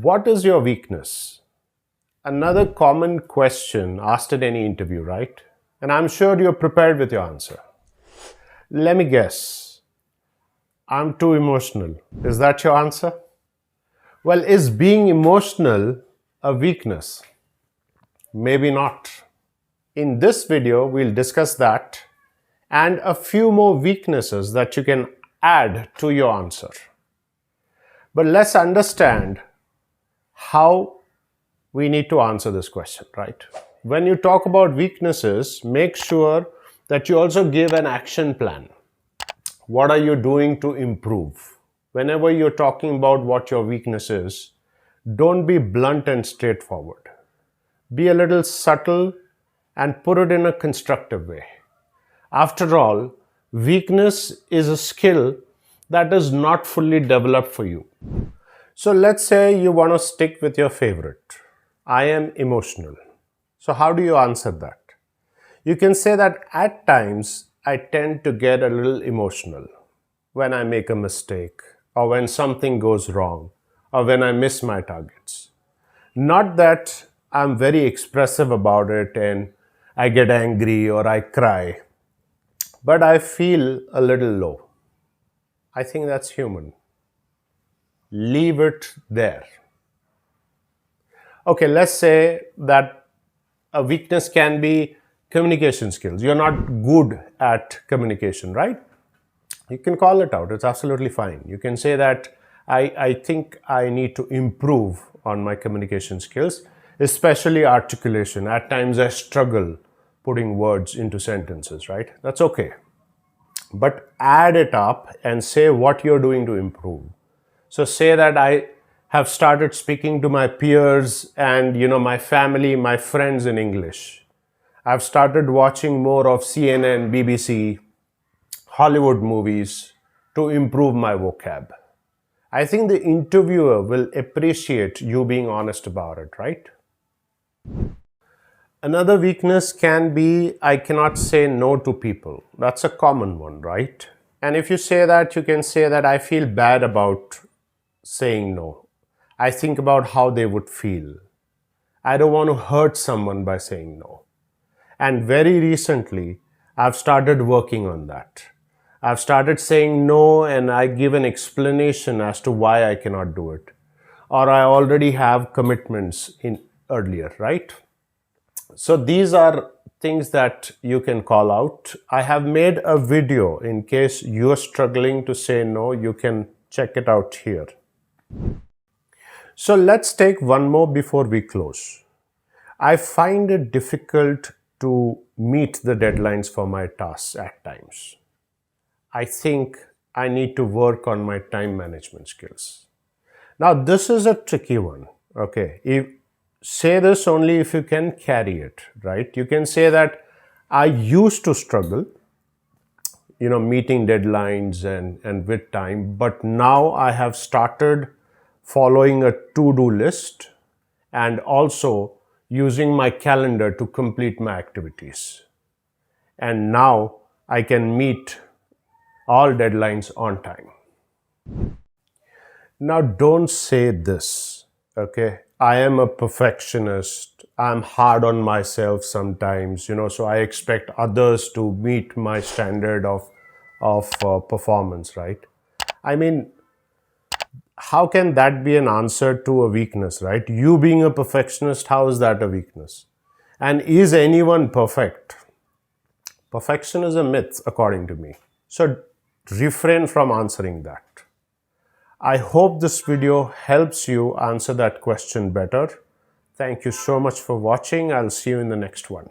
What is your weakness? Another common question asked at any interview, right? And I'm sure you're prepared with your answer. Let me guess. I'm too emotional. Is that your answer? Well, is being emotional a weakness? Maybe not. In this video, we'll discuss that and a few more weaknesses that you can add to your answer. But let's understand how we need to answer this question, right? When you talk about weaknesses, make sure that you also give an action plan. What are you doing to improve? Whenever you're talking about what your weakness is, don't be blunt and straightforward. Be a little subtle and put it in a constructive way. After all, weakness is a skill that is not fully developed for you. So let's say you want to stick with your favorite. I am emotional. So how do you answer that? You can say that at times I tend to get a little emotional when I make a mistake or when something goes wrong or when I miss my targets. Not that I'm very expressive about it and I get angry or I cry, but I feel a little low. I think that's human. Leave it there. Okay, let's say that a weakness can be communication skills. You're not good at communication, right? You can call it out. It's absolutely fine. You can say that I think I need to improve on my communication skills, especially articulation. At times I struggle putting words into sentences, right? That's okay. But add it up and say what you're doing to improve. So say that I have started speaking to my peers and my family, my friends in English. I've started watching more of CNN, BBC, Hollywood movies to improve my vocab. I think the interviewer will appreciate you being honest about it, right? Another weakness can be I cannot say no to people. That's a common one, right? And if you say that, you can say that I feel bad about saying no. I think about how they would feel. I don't want to hurt someone by saying no. And very recently, I've started working on that. I've started saying no and I give an explanation as to why I cannot do it. Or I already have commitments in earlier, right? So these are things that you can call out. I have made a video in case you're struggling to say no. You can check it out here. So let's take one more before we close. I find it difficult to meet the deadlines for my tasks at times. I think I need to work on my time management skills. Now this is a tricky one, okay? Say this only if you can carry it, right? You can say that I used to struggle, meeting deadlines and with time, but now I have started following a to-do list and also using my calendar to complete my activities. And now I can meet all deadlines on time. Now don't say this, okay? I am a perfectionist. I'm hard on myself sometimes, so I expect others to meet my standard of performance, right? I mean, how can that be an answer to a weakness, right? You being a perfectionist, how is that a weakness? And is anyone perfect? Perfection is a myth, according to me. So refrain from answering that. I hope this video helps you answer that question better. Thank you so much for watching. I'll see you in the next one.